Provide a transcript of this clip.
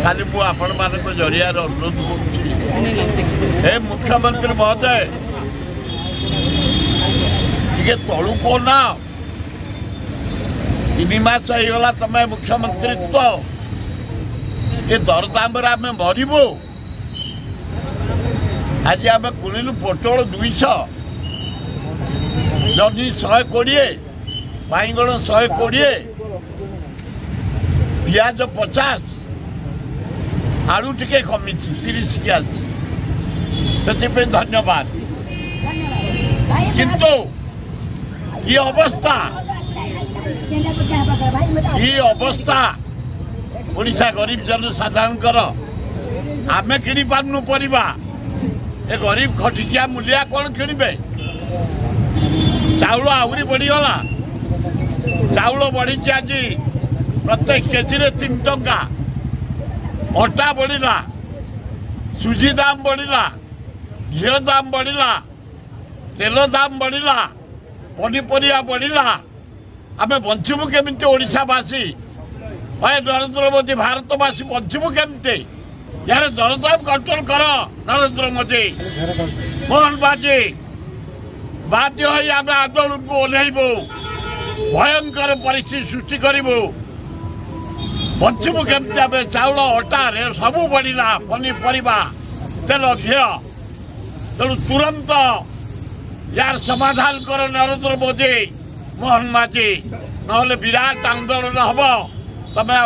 खाली मु आपण मान जरिया अनुरोध कर मुख्यमंत्री महोदय टे तलू कौना 3 मास होगला तुम मुख्यमंत्रित्व ये दरदाम आम मरबू आज आम कुणिलु पोटल 200 जनी 120 बैगण 120 पियाज 50 आलू टिके कमी 30 के आसी धन्यवाद किंतु ये अवस्था ओडिशा गरीब जनसाधारण आम कि पार्नु परिबा ए गरीब खटिकिया मूलिया कौन किणवे चाउल आहरी बढ़ीगला चाउल बढ़ी आज प्रत्येक केजी 3 टंका अटा बढ़ला सुजी दाम बढ़ला घी दाम बढ़ला तेल दाम बढ़ला पनीपरिया बढ़ला आम बंचबू केमिति ओडिशावासी नरेंद्र मोदी भारतवासी बंचबू केमिति यार दरदाम कंट्रोल कर नरेंद्र मोदी मोहन बाजी बाध्य आम आंदोलन को ओह्लैबू भयंकर परिस्थिति सृष्टि करूँ बंचबू केमिति आम चाउल अटा सबू बढ़ला पनीपरिया तेल घी तेणु तुरंत यार समाधान कर नरेंद्र मोदी मोहन माझी ना विराट आंदोलन हम तमें